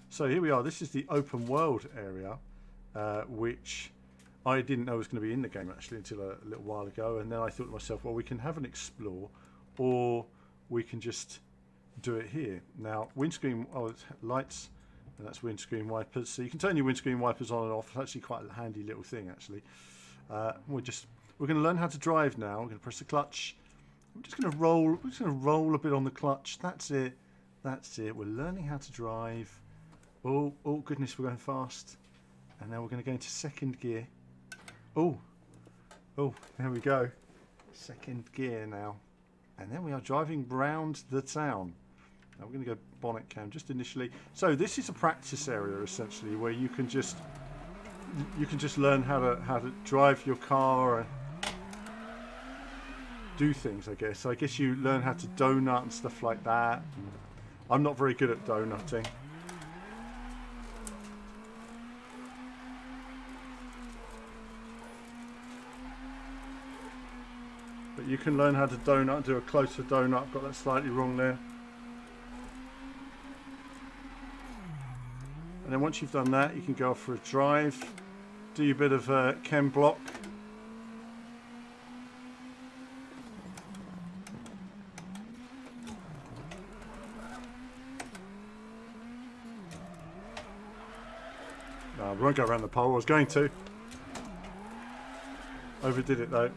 So here we are. This is the open world area, which I didn't know was going to be in the game actually until a little while ago. And then I thought to myself, well, we can have an explore, or we can just do it here. Now, windscreen, it's lights, and that's windscreen wipers. So you can turn your windscreen wipers on and off. It's actually quite a handy little thing, actually. We're going to learn how to drive now. We're going to press the clutch. I'm just going to roll. We're just going to roll a bit on the clutch. That's it. That's it. We're learning how to drive. Oh goodness, we're going fast. And now we're going to go into second gear. Oh, there we go. Second gear now. And then we are driving round the town. Now we're going to go bonnet cam just initially. So this is a practice area essentially, where you can just learn how to drive your car and do things, I guess. So I guess you learn how to donut and stuff like that. I'm not very good at donutting. But you can learn how to donut, do a closer donut. I've got that slightly wrong there. And then once you've done that, you can go off for a drive, do your bit of chem block. No, we won't go around the pole. I was going to. Overdid it though.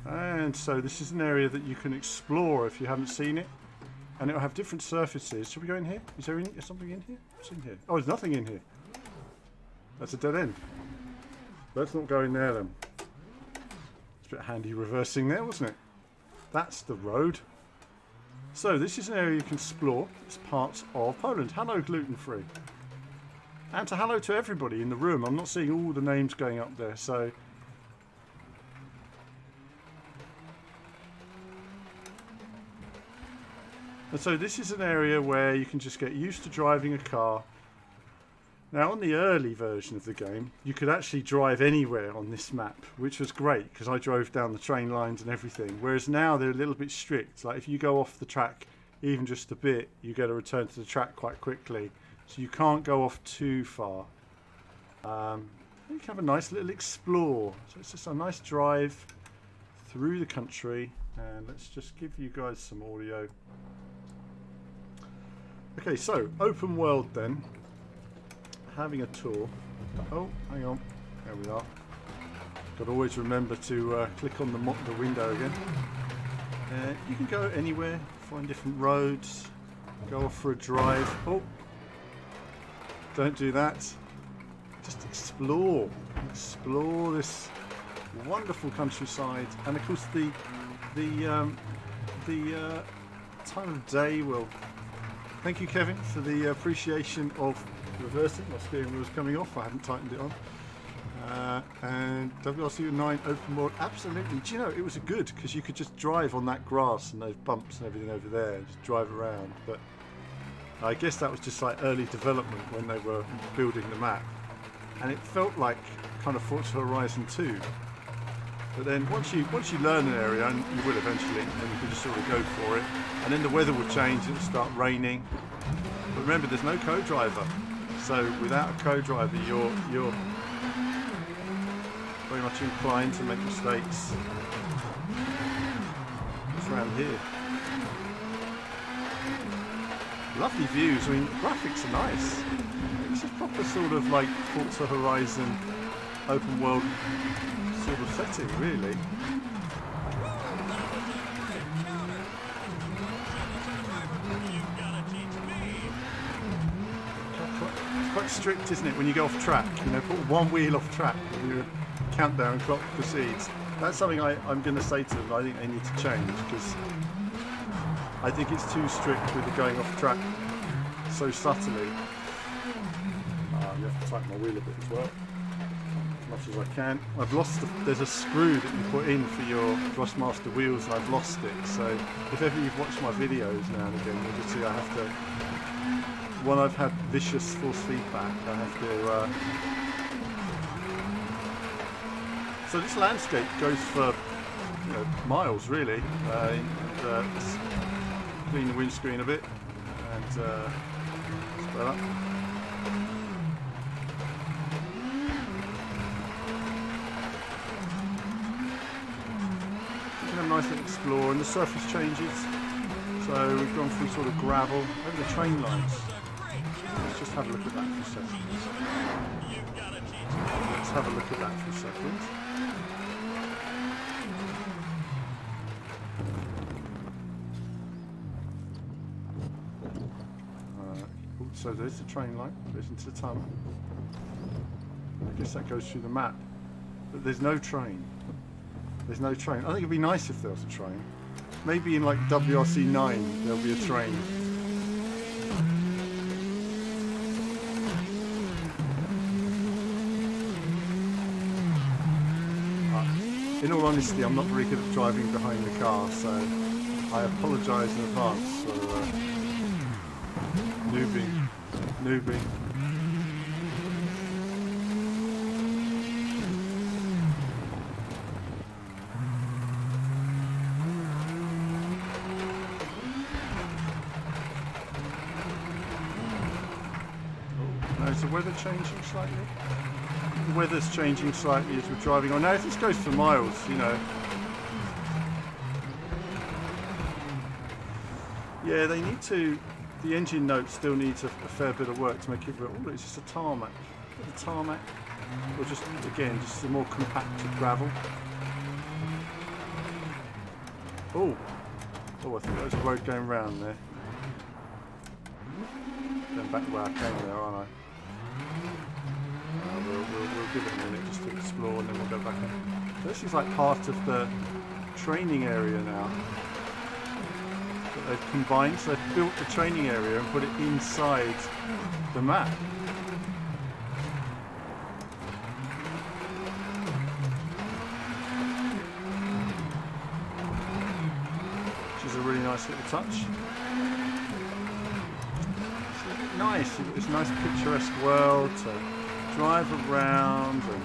And so this is an area that you can explore if you haven't seen it, and it'll have different surfaces. Should we go in here? Is there something in here? What's in here? Oh, there's nothing in here. That's a dead end. Let's not go in there then. It's a bit handy reversing there, wasn't it? That's the road. So this is an area you can explore. It's parts of Poland. Hello, gluten-free. And hello to everybody in the room. I'm not seeing all the names going up there, so... And so this is an area where you can just get used to driving a car. Now on the early version of the game, you could actually drive anywhere on this map, which was great because I drove down the train lines and everything. Whereas now they're a little bit strict. Like if you go off the track even just a bit, you get to return to the track quite quickly. So you can't go off too far. You can have a nice little explore. So it's just a nice drive through the country. And let's just give you guys some audio. Okay, so open world then. Having a tour. Oh, hang on. There we are. Got to always remember to click on the window again. You can go anywhere, find different roads, go off for a drive. Oh, don't do that. Just explore. Explore this wonderful countryside, and of course the time of day will. Thank you, Kevin, for the appreciation of reversing. My steering wheel was coming off. I hadn't tightened it on. And WRC 9 open world, absolutely. Do you know, it was good because you could just drive on that grass and those bumps and everything over there, and just drive around. But I guess that was just like early development when they were building the map, and it felt like kind of Forza Horizon 2. But then once you learn an area, and you will eventually, then you can just sort of go for it. And then the weather will change, it will start raining. But remember, there's no co-driver. So without a co-driver, you're very much inclined to make mistakes. What's around here? Lovely views. I mean, the graphics are nice. This is proper sort of like Forza Horizon open world sort of setting, really. It's quite strict, isn't it, when you go off track? You know, put one wheel off track and your countdown clock proceeds. That's something I'm going to say to them. I think they need to change, because I think it's too strict with the going off track so subtly. You have to tighten my wheel a bit as well. much as I can. I've lost there's a screw that you put in for your Thrustmaster wheels, and I've lost it. So if ever you've watched my videos now and again, you'll just see I have to, when I've had vicious force feedback, I have to so this landscape goes for, you know, miles really. Just clean the windscreen a bit and spread up. A nice little explore, and the surface changes. So we've gone through sort of gravel over the train lines. Let's just have a look at that for a second. Let's have a look at that for a second. So there's the train line, goes into the tunnel. I guess that goes through the map, but there's no train. There's no train. I think it'd be nice if there was a train. Maybe in like WRC 9 there'll be a train. In all honesty, I'm not very good at driving behind the car, so I apologise in advance for newbie. Is the weather changing slightly? The weather's changing slightly as we're driving on. Now this goes for miles, you know. Yeah, they need to, the engine note still needs a fair bit of work to make it real. Oh, it's just a tarmac. A tarmac. Or just, again, just some more compacted gravel. Oh, I think there's a road going round there. Going back where I came there, aren't I? We'll give it a minute just to explore, and then we'll go back in. This is like part of the training area now that they've combined. So they've built the training area and put it inside the map. Which is a really nice little touch. Nice, it's a nice picturesque world to drive around and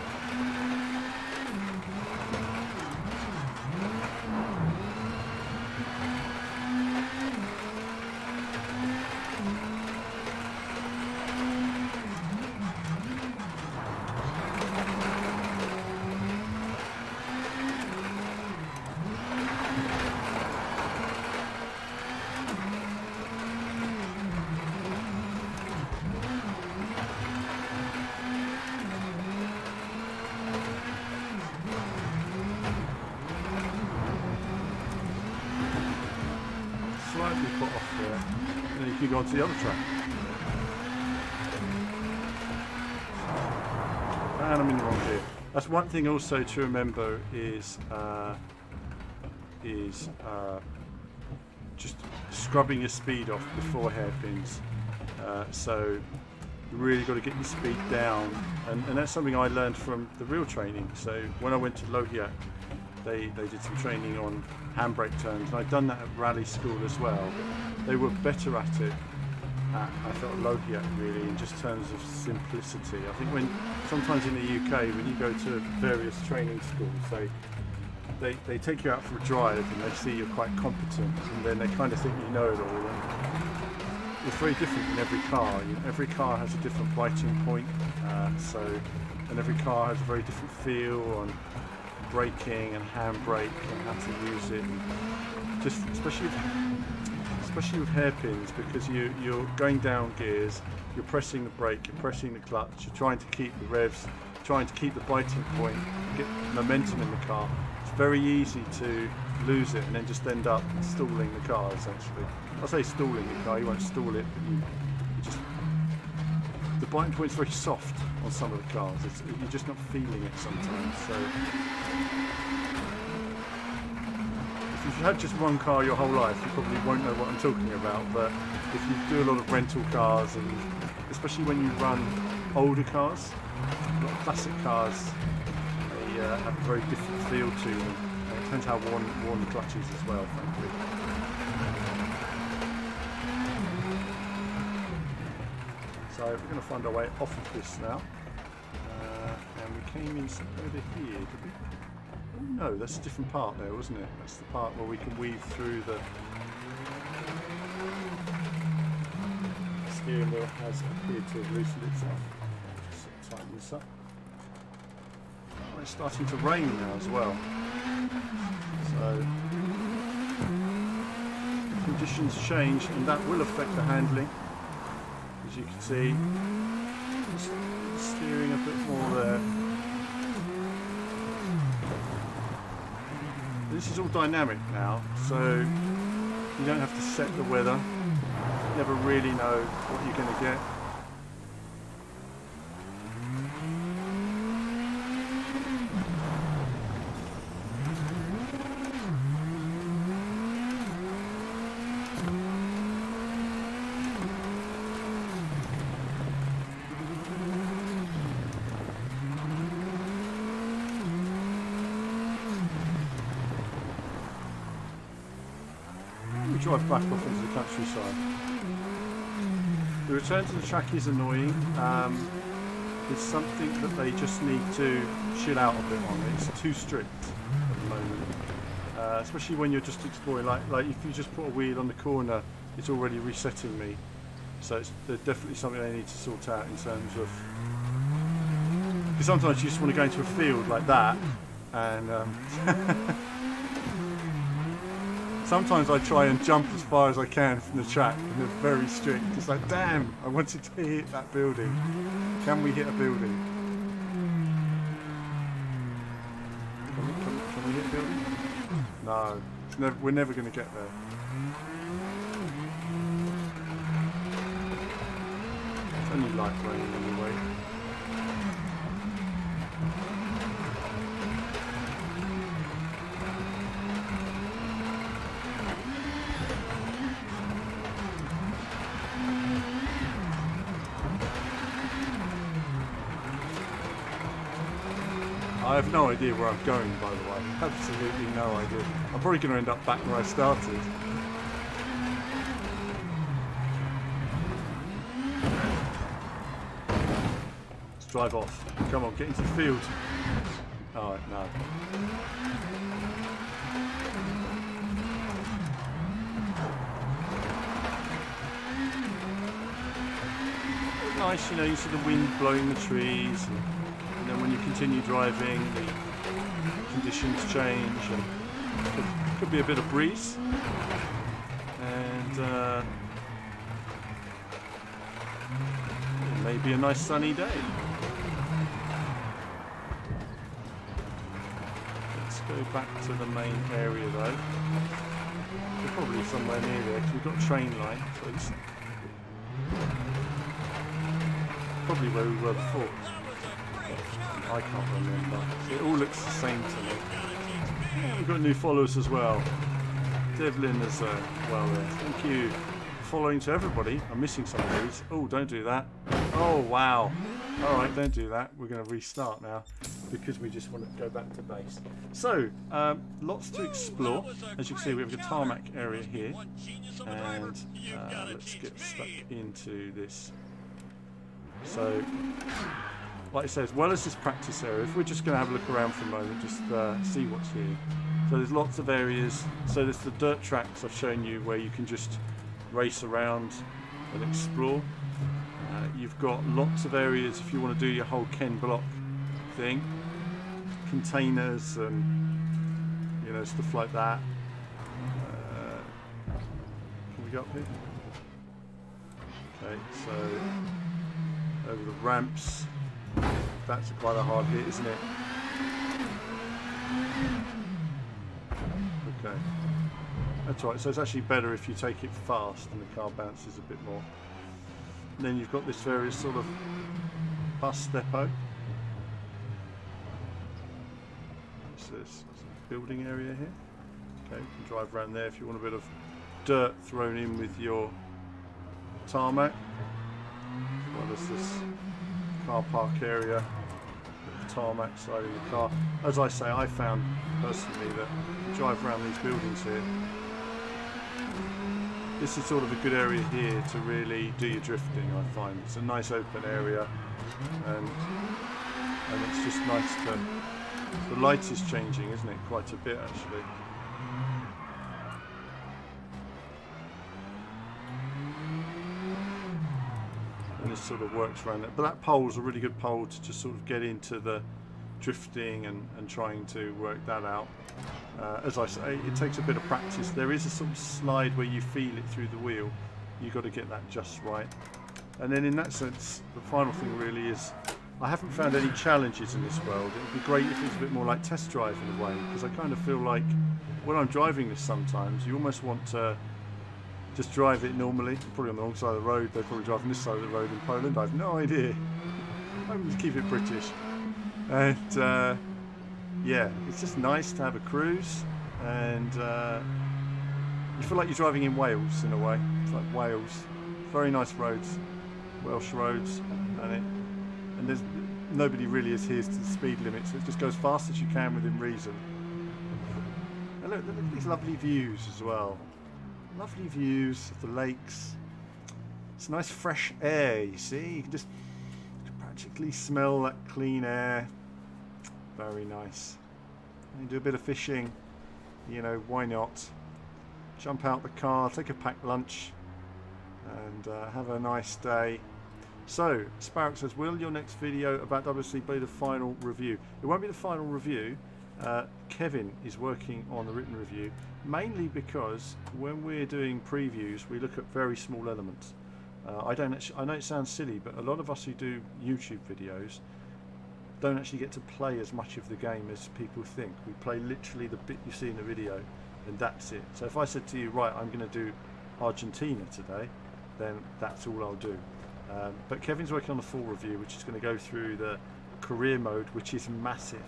slightly put off there, and then you can go on to the other track. And I'm in the wrong gear. That's one thing also to remember is just scrubbing your speed off before hairpins. So you really got to get your speed down, and that's something I learned from the real training. So when I went to Lohiak, they did some training on handbrake turns, and I'd done that at rally school as well, but they were better at it at, I felt, Lohiak really, in just terms of simplicity. I think sometimes in the UK, when you go to various training schools, they take you out for a drive and they see you're quite competent, and then they kind of think you know it all. And it's very different in every car. You know, every car has a different biting point, and every car has a very different feel on braking and handbrake and how to use it. And just especially with hairpins, because you're going down gears, you're pressing the brake, you're pressing the clutch, you're trying to keep the revs, trying to keep the biting point, get momentum in the car. It's very easy to lose it and then just end up stalling the car, essentially. I say stalling the car, you won't stall it, but you just, the biting point's very soft on some of the cars. You're just not feeling it sometimes. So if you've had just one car your whole life, you probably won't know what I'm talking about. But if you do a lot of rental cars, and especially when you run older cars, a lot of classic cars, have a very different feel to them. It depends how worn the clutch is as well, frankly. So we're going to find our way off of this now. And we came in over here, did we? Oh no, that's a different part there, wasn't it? That's the part where we can weave through the... steering wheel has appeared to have loosened itself. Just sort of tighten this up. Oh, it's starting to rain now as well. So conditions change and that will affect the handling. As you can see, steering a bit more there. This is all dynamic now, so you don't have to set the weather. You never really know what you're going to get. Drive back off into the countryside. The return to the track is annoying. It's something that they just need to chill out a bit on. It's too strict at the moment, especially when you're just exploring. Like if you just put a wheel on the corner, it's already resetting me. So there's definitely something they need to sort out in terms of. Because sometimes you just want to go into a field like that, and. Sometimes I try and jump as far as I can from the track and they're very strict. It's like, damn, I wanted to hit that building. Can we hit a building? Can we hit a building? No, we're never going to get there. It's only light rain anyway. I have no idea where I'm going, by the way. Absolutely no idea. I'm probably going to end up back where I started. Let's drive off. Come on, get into the field. Alright, no. Nice, you know, you see the wind blowing the trees. And then when you continue driving, the conditions change and could be a bit of breeze, and it may be a nice sunny day. Let's go back to the main area though. We're probably somewhere near there because we've got a train line, so it's probably where we were before. I can't remember. It all looks the same to me. Yeah, we've got new followers as well. Devlin as well there. Thank you for following to everybody. I'm missing some of these. Oh, don't do that. Oh, wow. Alright, don't do that. We're going to restart now because we just want to go back to base. So, lots to explore. As you can see, we have a tarmac area here. And let's get stuck into this. So, like I said, as well as this practice area, if we're just going to have a look around for a moment, just see what's here. So there's lots of areas. So there's the dirt tracks I've shown you where you can just race around and explore. You've got lots of areas if you want to do your whole Ken block thing. Containers and, you know, stuff like that. Can we go up here? Okay, so over the ramps. That's quite a hard hit, isn't it? Okay. That's right, so it's actually better if you take it fast and the car bounces a bit more. And then you've got this various sort of bus depot. So there's a building area here. Okay, you can drive around there if you want a bit of dirt thrown in with your tarmac. Well, there's this car park area, tarmac side of the car. As I say, I found personally that you drive around these buildings here, this is sort of a good area here to really do your drifting. I find it's a nice open area, and it's just nice to. The light is changing, isn't it? Quite a bit actually. And this sort of works around it. But that pole's a really good pole to just sort of get into the drifting and trying to work that out. As I say, it takes a bit of practice. There is a sort of slide where you feel it through the wheel. You've got to get that just right. And then in that sense, the final thing really is, I haven't found any challenges in this world. It would be great if it was a bit more like test drive in a way, because I kind of feel like when I'm driving this sometimes, you almost want to just drive it normally. You're probably on the wrong side of the road. They're probably driving this side of the road in Poland. I have no idea. I'm going to keep it British. And yeah, it's just nice to have a cruise, and you feel like you're driving in Wales in a way. It's like Wales. Very nice roads, Welsh roads, and there's nobody really adheres to the speed limit, so it just goes as fast as you can within reason. And look at these lovely views as well. Lovely views of the lakes. It's nice fresh air, you see. You can just practically smell that clean air. Very nice. And do a bit of fishing, you know, why not? Jump out the car, take a packed lunch, and have a nice day. So, Sparrow says, will your next video about WRC be the final review? It won't be the final review. Kevin is working on the written review, mainly because when we're doing previews, we look at very small elements. I know it sounds silly, but a lot of us who do YouTube videos don't actually get to play as much of the game as people think. We play literally the bit you see in the video, and that's it. So if I said to you, right, I'm going to do Argentina today, then that's all I'll do. But Kevin's working on the full review, which is going to go through the career mode, which is massive.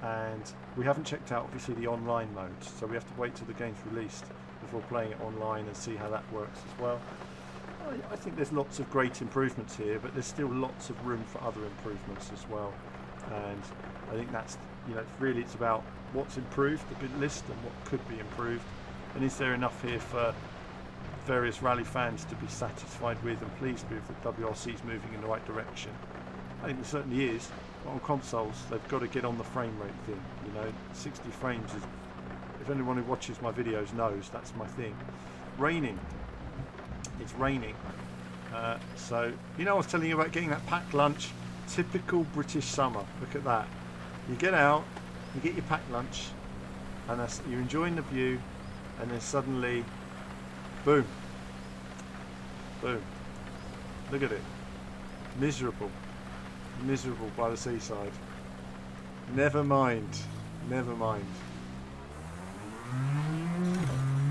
And we haven't checked out, obviously, the online mode, so we have to wait till the game's released before playing it online and see how that works as well. I think there's lots of great improvements here, but there's still lots of room for other improvements as well. And I think that's, you know, really it's about what's improved, the bit list, and what could be improved. And is there enough here for various rally fans to be satisfied with and pleased with that WRC is moving in the right direction? I think there certainly is. But on consoles, they've got to get on the frame rate thing. You know, 60 frames is, if anyone who watches my videos knows, that's my thing. Raining. It's raining. So, you know, I was telling you about getting that packed lunch. Typical British summer. Look at that. You get out, you get your packed lunch, and you're enjoying the view, and then suddenly, boom. Boom. Look at it. Miserable. Miserable by the seaside. Never mind. Never mind.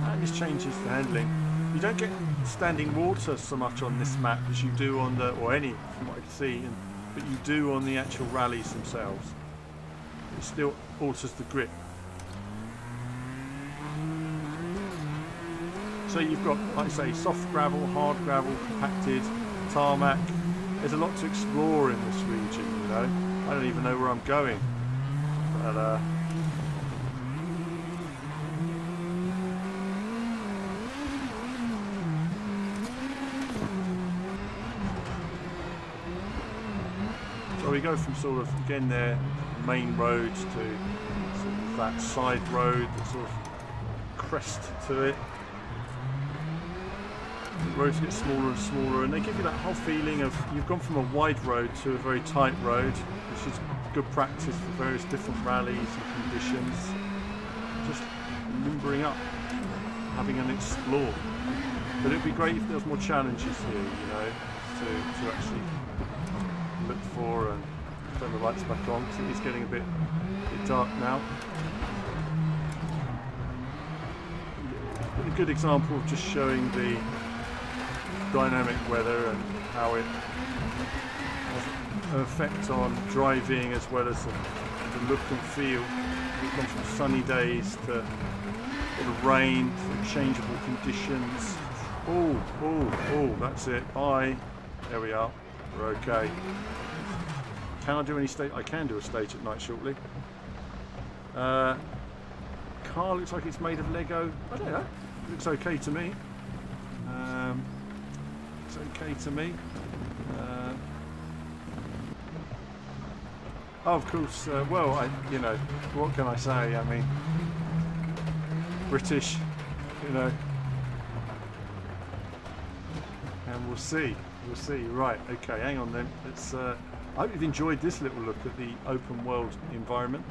And this changes the handling. You don't get standing water so much on this map as you do on the, or any from what I can see, but you do on the actual rallies themselves. It still alters the grip. So you've got, like I say, soft gravel, hard gravel, compacted, tarmac. There's a lot to explore in this region, you know. I don't even know where I'm going. But, so we go from sort of, again there, main roads to sort of that side road that sort of crest to it. The roads get smaller and smaller, and they give you that whole feeling of you've gone from a wide road to a very tight road, which is good practice for various different rallies and conditions. Just limbering up, having an explore. But it'd be great if there was more challenges here, you know, to actually look for and turn the lights back on, because it is getting a bit dark now. A good example of just showing the dynamic weather and how it has an effect on driving as well as the look and feel. We've gone from sunny days to rain, to changeable conditions. Oh, that's it. Bye. There we are. We're okay. Can I do any stage? I can do a stage at night shortly. Car looks like it's made of Lego. I don't know. It looks okay to me. It's okay to me. Oh, of course. Well, you know, what can I say? I mean, British, you know. And we'll see. We'll see. Right. Okay. Hang on then. Let's. I hope you've enjoyed this little look at the open world environment.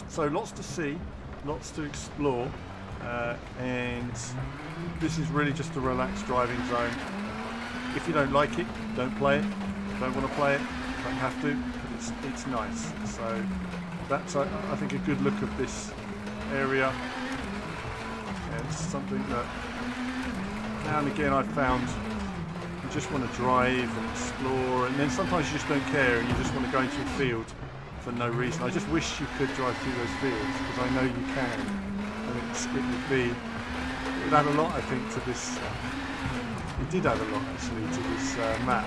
So lots to see, lots to explore, and this is really just a relaxed driving zone. If you don't like it, don't play it. Don't want to play it, don't have to. But it's nice. So that's I think a good look of this area. And it's something that now and again I've found. You just want to drive and explore, and then sometimes you just don't care and you just want to go into a field for no reason. I just wish you could drive through those fields, because I know you can, and it would add a lot, I think, to this. It did add a lot actually to this map,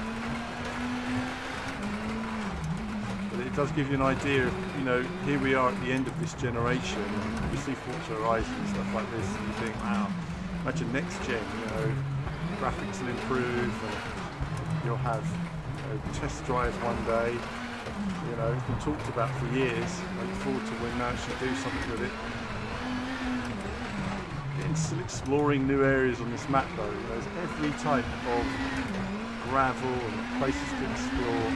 but it does give you an idea of, you know, here we are at the end of this generation. You see Forza Horizon and stuff like this, and you think, wow, imagine next gen, you know. Graphics will improve, and you'll have, you know, test drives one day. You know, it's been talked about for years. I look forward to when they actually do something with it. Still exploring new areas on this map though. You know, there's every type of gravel and places to explore.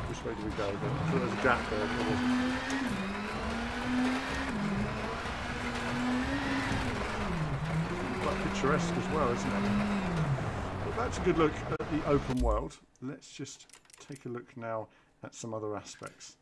Which way do we go? I thought there was a gap there, but there wasn't. Quite picturesque as well, isn't it? But that's a good look at the open world. Let's just take a look now at some other aspects.